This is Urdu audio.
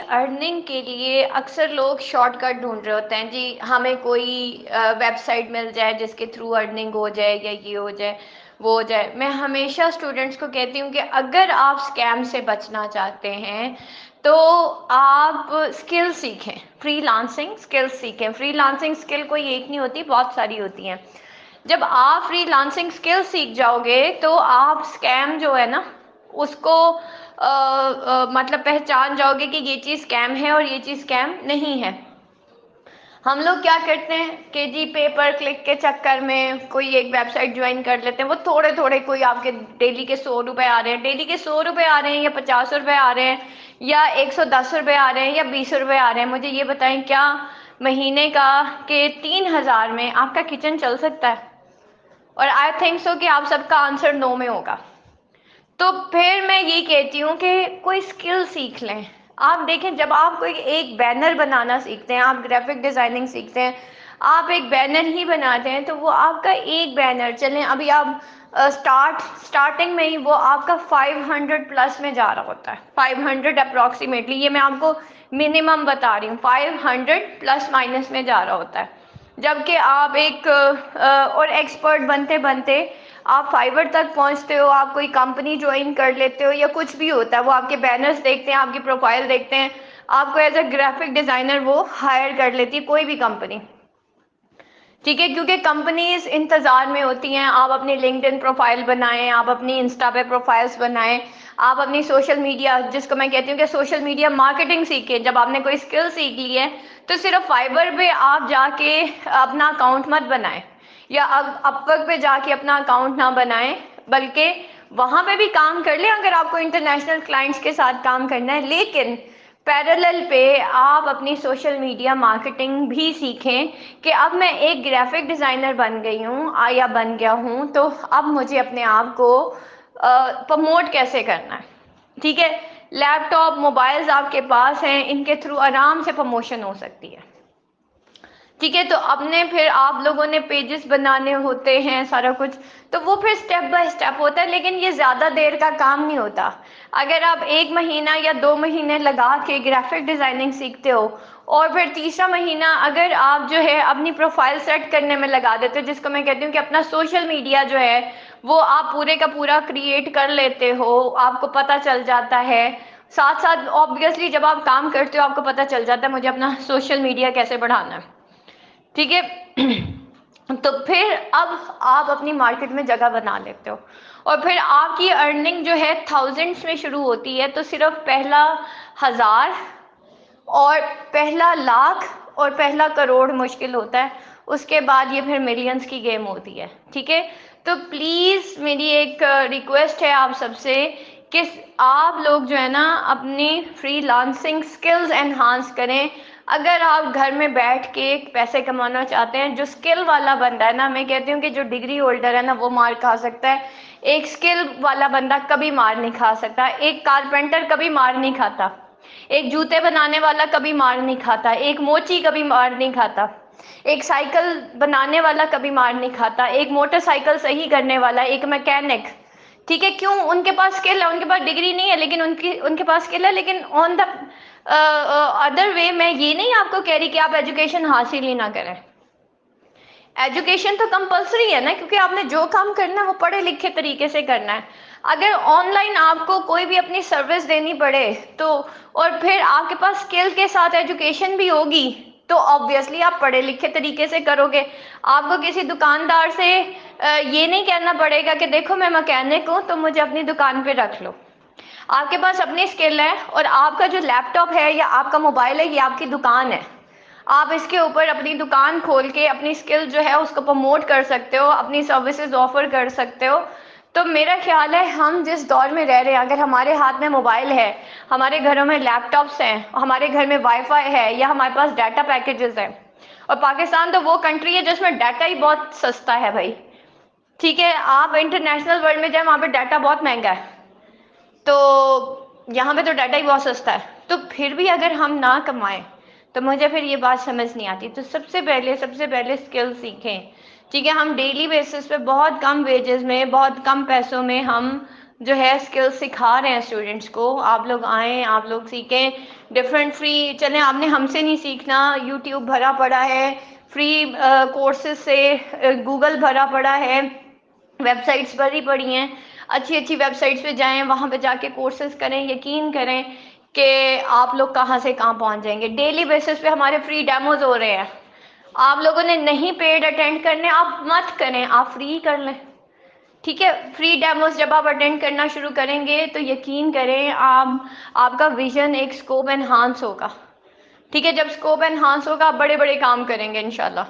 ارننگ کے لیے اکثر لوگ شارٹ کٹ ڈھونڈ رہے ہوتے ہیں، جی ہمیں کوئی ویب سائٹ مل جائے جس کے تھرو ارننگ ہو جائے یا یہ ہو جائے وہ ہو جائے۔ میں ہمیشہ اسٹوڈنٹس کو کہتی ہوں کہ اگر آپ اسکیم سے بچنا چاہتے ہیں تو آپ اسکل سیکھیں، فری لانسنگ اسکل سیکھیں۔ فری لانسنگ اسکل کوئی ایک نہیں ہوتی، بہت ساری ہوتی ہیں۔ جب آپ فری لانسنگ اسکل سیکھ جاؤ گے تو آپ اسکیم جو ہے نا اس کو مطلب پہچان جاؤ گے کہ یہ چیز اسکیم ہے اور یہ چیز اسکیم نہیں ہے۔ ہم لوگ کیا کرتے ہیں کہ جی پے پر کلک کے چکر میں کوئی ایک ویب سائٹ جوائن کر لیتے ہیں، وہ تھوڑے تھوڑے کوئی آپ کے ڈیلی کے 100 روپے آ رہے ہیں، ڈیلی کے 100 روپے آ رہے ہیں یا 50 روپے آ رہے ہیں یا 110 روپے آ رہے ہیں یا 20 روپے آ رہے ہیں، مجھے یہ بتائیں کیا مہینے کا کہ 3000 میں آپ کا کچن چل سکتا ہے؟ اور آئی تھنک سو کہ آپ سب کا آنسر نو میں ہوگا۔ تو پھر میں یہ کہتی ہوں کہ کوئی اسکل سیکھ لیں۔ آپ دیکھیں جب آپ کوئی ایک بینر بنانا سیکھتے ہیں، آپ گرافک ڈیزائننگ سیکھتے ہیں، آپ ایک بینر ہی بناتے ہیں تو وہ آپ کا ایک بینر، چلیں ابھی آپ اسٹارٹنگ میں ہی وہ آپ کا 500 پلس میں جا رہا ہوتا ہے، 500 اپروکسیمیٹلی، یہ میں آپ کو منیمم بتا رہی ہوں، 500 پلس مائنس میں جا رہا ہوتا ہے۔ جبکہ آپ ایک اور ایکسپرٹ بنتے بنتے آپ فائبر تک پہنچتے ہو، آپ کوئی کمپنی جوائن کر لیتے ہو یا کچھ بھی ہوتا ہے، وہ آپ کے بینرز دیکھتے ہیں، آپ کی پروفائل دیکھتے ہیں، آپ کو ایز اے گرافک ڈیزائنر وہ ہائر کر لیتی ہے کوئی بھی کمپنی، ٹھیک ہے؟ کیونکہ کمپنیز انتظار میں ہوتی ہیں، آپ اپنی لنکڈ ان پروفائل بنائیں، آپ اپنی انسٹا پہ پروفائلز بنائیں، آپ اپنی سوشل میڈیا، جس کو میں کہتی ہوں کہ سوشل میڈیا مارکیٹنگ سیکھیں۔ جب آپ نے کوئی اسکل سیکھ لی ہے تو صرف فائبر پہ آپ جا کے اپنا اکاؤنٹ مت بنائیں یا اپ ورک پہ جا کے اپنا اکاؤنٹ نہ بنائیں، بلکہ وہاں پہ بھی کام کر لیں اگر آپ کو انٹرنیشنل کلائنٹس کے ساتھ کام کرنا ہے، لیکن پیرالل پہ آپ اپنی سوشل میڈیا مارکیٹنگ بھی سیکھیں کہ اب میں ایک گرافک ڈیزائنر بن گئی ہوں یا بن گیا ہوں تو اب مجھے اپنے آپ کو پروموٹ کیسے کرنا ہے، ٹھیک ہے؟ لیپ ٹاپ، موبائلز آپ کے پاس ہیں، ان کے تھرو آرام سے پروموشن ہو سکتی ہے، ٹھیک ہے؟ تو اپنے پھر آپ لوگوں نے پیجز بنانے ہوتے ہیں، سارا کچھ، تو وہ پھر سٹیپ بائی سٹیپ ہوتا ہے، لیکن یہ زیادہ دیر کا کام نہیں ہوتا۔ اگر آپ 1 مہینہ یا 2 مہینے لگا کے گرافک ڈیزائننگ سیکھتے ہو اور پھر تیسرا مہینہ اگر آپ جو ہے اپنی پروفائل سیٹ کرنے میں لگا دیتے ہو، جس کو میں کہتی ہوں کہ اپنا سوشل میڈیا جو ہے وہ آپ پورے کا پورا کریٹ کر لیتے ہو، آپ کو پتہ چل جاتا ہے، ساتھ ساتھ آبویسلی جب آپ کام کرتے ہو آپ کو پتہ چل جاتا ہے مجھے اپنا سوشل میڈیا کیسے بڑھانا ہے، ٹھیک ہے؟ تو پھر اب آپ اپنی مارکیٹ میں جگہ بنا لیتے ہو اور پھر آپ کی ارننگ جو ہے تھاؤزنڈس میں شروع ہوتی ہے، تو صرف پہلا 1000 اور پہلا لاکھ اور پہلا کروڑ مشکل ہوتا ہے، اس کے بعد یہ پھر ملینز کی گیم ہوتی ہے، ٹھیک ہے؟ تو پلیز میری ایک ریکویسٹ ہے آپ سب سے کہ آپ لوگ جو ہے نا اپنی فری لانسنگ سکلز انہانس کریں۔ اگر آپ گھر میں بیٹھ کے پیسے کمانا چاہتے ہیں، جو اسکل والا بندہ ہے نا، میں کہتی ہوں کہ جو ڈگری ہولڈر ہے نا وہ مار کھا سکتا ہے، ایک اسکل والا بندہ کبھی مار نہیں کھا سکتا، ایک کارپینٹر کبھی مار نہیں کھاتا، ایک جوتے بنانے والا کبھی مار نہیں کھاتا، ایک موچی کبھی مار نہیں کھاتا، ایک سائیکل بنانے والا کبھی مار نہیں کھاتا، ایک موٹر سائیکل صحیح کرنے والا، ایک میکینک، ٹھیک ہے؟ کیوں؟ ان کے پاس اسکل ہے، ان کے پاس ڈگری نہیں ہے لیکن ان کے پاس اسکل ہے، لیکن آن دا ادر وے میں یہ نہیں آپ کو کہہ رہی کہ آپ ایجوکیشن حاصل ہی نہ کریں، ایجوکیشن تو کمپلسری ہے نا، کیونکہ آپ نے جو کام کرنا ہے وہ پڑھے لکھے طریقے سے کرنا ہے۔ اگر آن لائن آپ کو کوئی بھی اپنی سروس دینی پڑے تو اور پھر آپ کے پاس اسکل کے ساتھ ایجوکیشن بھی ہوگی تو آبویسلی آپ پڑھے لکھے طریقے سے کرو گے۔ آپ کو کسی دکاندار سے یہ نہیں کہنا پڑے گا کہ دیکھو میں مکینک ہوں تو مجھے اپنی دکان پہ رکھ لو۔ آپ کے پاس اپنی اسکل ہے اور آپ کا جو لیپ ٹاپ ہے یا آپ کا موبائل ہے یہ آپ کی دکان ہے، آپ اس کے اوپر اپنی دکان کھول کے اپنی اسکل جو ہے اس کو پروموٹ کر سکتے ہو، اپنی سروسز آفر کر سکتے ہو۔ تو میرا خیال ہے ہم جس دور میں رہ رہے ہیں، اگر ہمارے ہاتھ میں موبائل ہے، ہمارے گھروں میں لیپ ٹاپس ہیں، ہمارے گھر میں وائی فائی ہے یا ہمارے پاس ڈیٹا پیکیجز ہیں، اور پاکستان تو وہ کنٹری ہے جس میں ڈیٹا ہی بہت سستا ہے بھائی، ٹھیک ہے؟ آپ انٹرنیشنل ورلڈ میں جائیں وہاں پہ ڈیٹا بہت مہنگا ہے، تو یہاں پہ تو ڈیٹا ہی بہت سستا ہے، تو پھر بھی اگر ہم نہ کمائیں تو مجھے پھر یہ بات سمجھ نہیں آتی۔ تو سب سے پہلے اسکل سیکھیں، ٹھیک ہے؟ ہم ڈیلی بیسس پہ بہت کم ویجز میں، بہت کم پیسوں میں ہم جو ہے اسکل سکھا رہے ہیں اسٹوڈنٹس کو، آپ لوگ آئیں، آپ لوگ سیکھیں۔ Different free. چلیں آپ نے ہم سے نہیں سیکھنا, یوٹیوب بھرا پڑا ہے فری کورسز سے, گوگل بھرا پڑا ہے, ویب سائٹس بھری پڑی ہیں, اچھی اچھی ویب سائٹس پہ جائیں, وہاں پہ جا کے کورسز کریں. یقین کریں کہ آپ لوگ کہاں سے کہاں پہنچ جائیں گے. ڈیلی بیسس پہ ہمارے فری ڈیموز ہو رہے ہیں. آپ لوگوں نے نہیں پیڈ اٹینڈ کرنے, آپ مت کریں, آپ فری کر لیں. ٹھیک ہے, فری ڈیموز جب آپ اٹینڈ کرنا شروع کریں گے تو یقین کریں آپ کا ویژن ایک اسکوپ انہانس ہوگا. ٹھیک ہے, جب اسکوپ انہانس ہوگا آپ بڑے بڑے کام کریں گے انشاءاللہ.